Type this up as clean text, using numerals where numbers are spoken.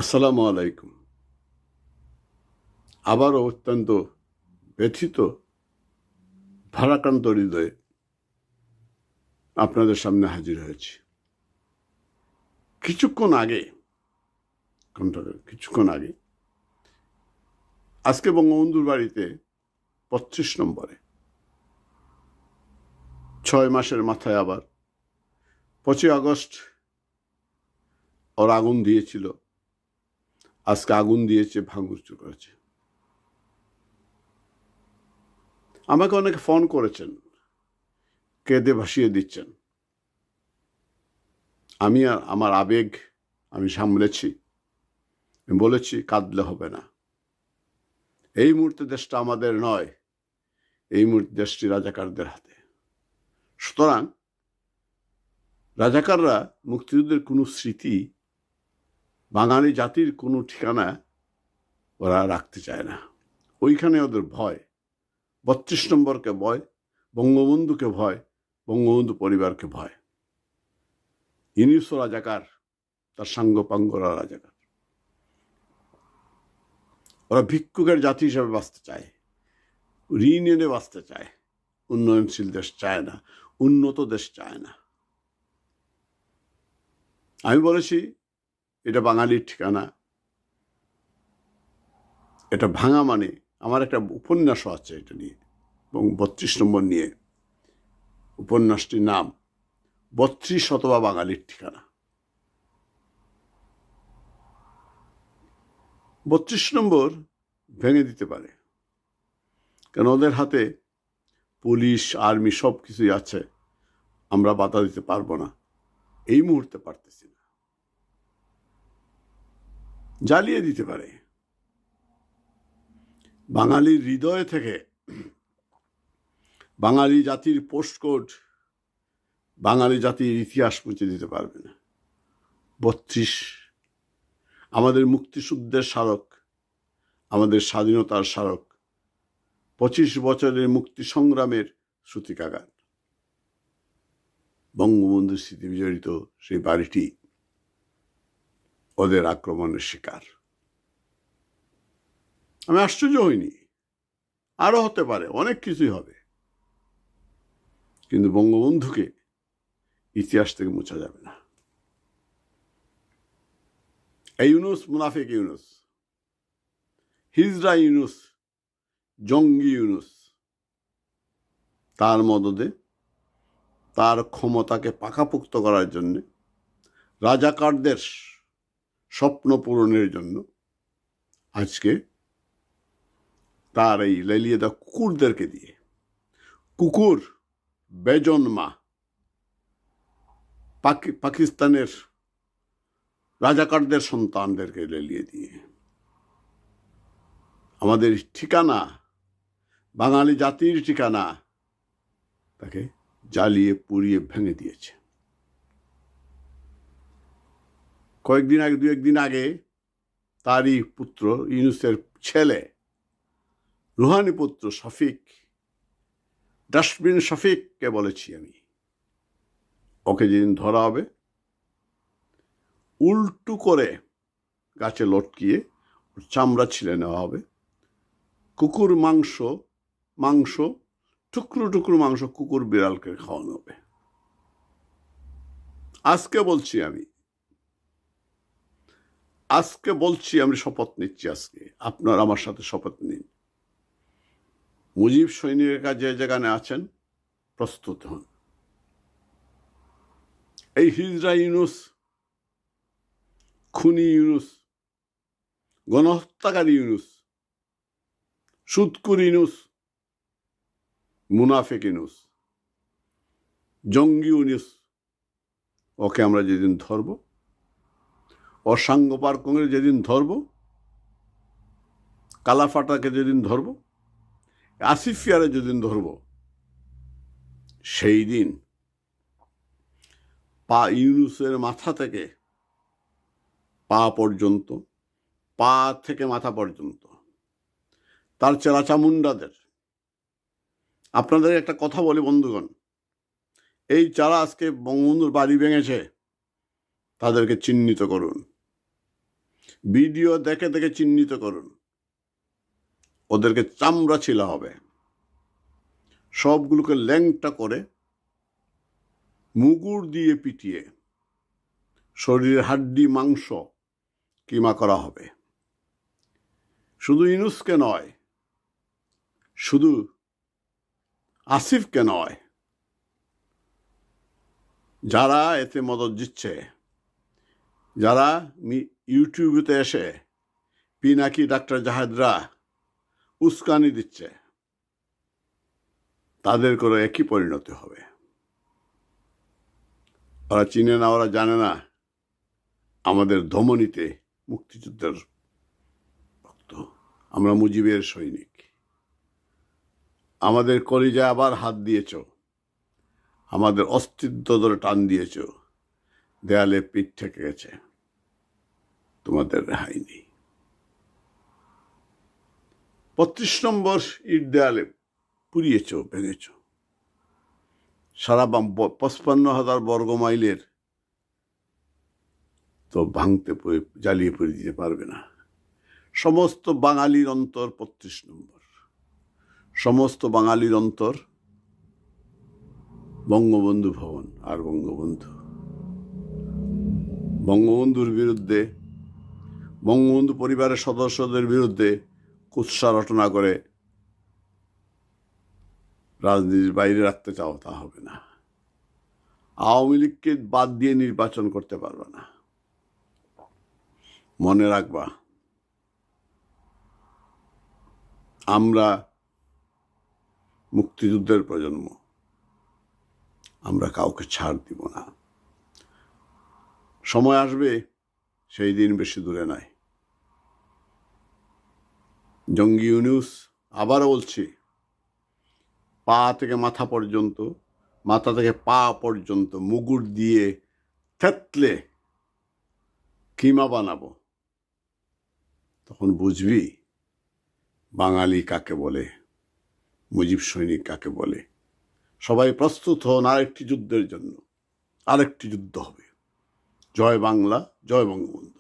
আসসালামু আলাইকুম। আবারও অত্যন্ত ব্যথিত, ভারাক্রান্ত হৃদয়ে আপনাদের সামনে হাজির হয়েছি। কিছুক্ষণ আগে আজকে বঙ্গবন্ধুর বাড়িতে ৩৫ নম্বরে ৬ মাসের মাথায় আবার ৫ই আগস্ট ওর আগুন দিয়েছিল, আজকে আগুন দিয়েছে, ভাঙচুর করেছে। আমাকে অনেকে ফোন করেছেন, কেঁদে ভাসিয়ে দিচ্ছেন। আমি আর আমার আবেগ আমি সামলেছি, বলেছি কাঁদলে হবে না। এই মুহূর্তে দেশটা আমাদের নয়, এই মুহূর্তে দেশটি রাজাকারদের হাতে। সুতরাং রাজাকাররা মুক্তিযুদ্ধের কোনো স্মৃতি, বাঙালি জাতির কোনো ঠিকানা ওরা রাখতে চায় না। ওইখানে ওদের ভয়, ৩২ নম্বরকে ভয়, বঙ্গবন্ধুকে ভয়, বঙ্গবন্ধু পরিবারকে ভয়। ইউনূসও রাজাকার, তার সাঙ্গপাঙ্গরা রাজাকার। ওরা ভিক্ষুকের জাতি হিসাবে বাঁচতে চায়, ঋণ এনে বাঁচতে চায়। উন্নয়নশীল দেশ চায় না, উন্নত দেশ চায় না। আমি বলেছি এটা বাঙালির ঠিকানা, এটা ভাঙা মানে। আমার একটা উপন্যাসও আছে এটা নিয়ে, এবং ৩২ নম্বর নিয়ে। উপন্যাসটির নাম ৩২ অথবা বাঙালির ঠিকানা। ৩২ নম্বর ভেঙে দিতে পারে, কেন ওদের হাতে পুলিশ, আর্মি সব কিছুই আছে। আমরা বাধা দিতে পারবো না, এই মুহূর্তে পারতেছি না। জ্বালিয়ে দিতে পারে। বাঙালির হৃদয় থেকে বাঙালি জাতির পোস্টকোড, বাঙালি জাতির ইতিহাস মুছে দিতে পারবে না। ৩২ আমাদের মুক্তিযুদ্ধের স্মারক, আমাদের স্বাধীনতার স্মারক, ২৫ বছরের মুক্তি সংগ্রামের সূতিকাগার। বঙ্গবন্ধুর স্মৃতি বিজড়িত সেই বাড়িটি ওদের আক্রমণের শিকার। আমি আশ্চর্য হইনি, আরো হতে পারে, অনেক কিছুই হবে, কিন্তু বঙ্গবন্ধুকে ইতিহাস থেকে মোছা যাবে না। এই ইউনূস মুনাফিক ইউনূস, হিজড়া ইউনূস, জঙ্গি ইউনূস, তার মদদে, তার ক্ষমতাকে পাকাপোক্ত করার জন্য, রাজাকারদের স্বপ্ন পূরণের জন্য আজকে তার এই লেলিয়ে দেওয়া কুকুরদেরকে দিয়ে, কুকুর বেজন্মা পাকিস্তানের রাজাকারদের সন্তানদেরকে লেলিয়ে দিয়ে আমাদের ঠিকানা, বাঙালি জাতির ঠিকানা, তাকে জ্বালিয়ে পুড়িয়ে ভেঙে দিয়েছে। দু একদিন আগে তারই পুত্র, ইউনূসের ছেলে, রুহানি পুত্র শফিক, ডাস্টবিন শফিককে বলেছি আমি, ওকে যেদিন ধরা হবে উল্টু করে গাছে লটকিয়ে ওর চামড়া ছিলে নেওয়া হবে। কুকুর মাংস টুকরো টুকরো মাংস কুকুর বিড়ালকে খাওয়ানো হবে। আজকে বলছি আমি শপথ নিচ্ছি। আজকে আপনারা আমার সাথে শপথ নিন। মুজিব সৈনিকের কাছে যেখানে আছেন, প্রস্তুত হন। এই হিজড়া ইউনূস, খুনি ইউনূস, গণহত্যাকারী ইউনূস, সুদখোর ইউনূস, মুনাফিক ইউনূস, জঙ্গি ইউনূস, ওকে আমরা যেদিন ধরব, অসাঙ্গপাঙ্গের যেদিন ধরব, কালাফাটাকে যেদিন ধরব, আসিফিয়ারে যেদিন ধরব, সেই দিন ইউনূসের মাথা থেকে পা পর্যন্ত, পা থেকে মাথা পর্যন্ত, তার চেলাচামুন্ডাদের। আপনাদের একটা কথা বলি বন্ধুগণ, এই যারা আজকে বঙ্গবন্ধুর বাড়ি ভেঙেছে তাদেরকে চিহ্নিত করুন। ভিডিও দেখে দেখে চিহ্নিত করুন, ওদেরকে চামড়া ছিলা হবে, সবগুলোকে ল্যাংটা করে মুগুর দিয়ে পিটিয়ে শরীরের হাড্ডি মাংস কিমা করা হবে। শুধু ইউনূসকে নয়, শুধু আসিফকে নয়, যারা এতে মদত দিচ্ছে, যারা ইউটিউবেতে এসে পিনাকি ডাক্তার জাহেদরা উস্কানি দিচ্ছে, তাদের করে একই পরিণতি হবে। ওরা চিনে না, ওরা জানে না আমাদের ধমনীতে মুক্তিযুদ্ধের ভক্ত, আমরা মুজিবের সৈনিক। আমাদের কলিজায় আবার হাত দিয়েছ, আমাদের অস্তিত্ব ধরে টান দিয়েছ, দেয়ালে পিঠ ঠেকে গেছে, তোমাদের রেহাই নেই। ৩৫ নম্বর ইট দেয়ালে পুড়িয়েছ, ভেঙেছ। সারা ৫৫,০০০ বর্গ মাইলের তো ভাঙতে জ্বালিয়ে পুড়ে দিতে পারবে না। সমস্ত বাঙালির অন্তর ৩৫ নম্বর, সমস্ত বাঙালির অন্তর বঙ্গবন্ধু ভবন আর বঙ্গবন্ধু। বঙ্গবন্ধুর বিরুদ্ধে, বঙ্গবন্ধু পরিবারের সদস্যদের বিরুদ্ধে কুৎসা রটনা করে রাজনীতির বাইরে রাখতে চাও, তা হবে না। আওয়ামী লীগকে বাদ দিয়ে নির্বাচন করতে পারবে না। মনে রাখবা, আমরা মুক্তিযুদ্ধের প্রজন্ম, আমরা কাউকে ছাড় দিব না। সময় আসবে, সেই দিন বেশি দূরে নাই। জঙ্গি ইউনূস, আবারও বলছি, পা থেকে মাথা পর্যন্ত, মাথা থেকে পা পর্যন্ত মুগুর দিয়ে থেতলে কিমা বানাবো, তখন বুঝবি বাঙালি কাকে বলে, মুজিব সৈনিক কাকে বলে। সবাই প্রস্তুত হন আরেকটি যুদ্ধের জন্য। আরেকটি যুদ্ধ হবে। জয় বাংলা, জয় বঙ্গবন্ধু।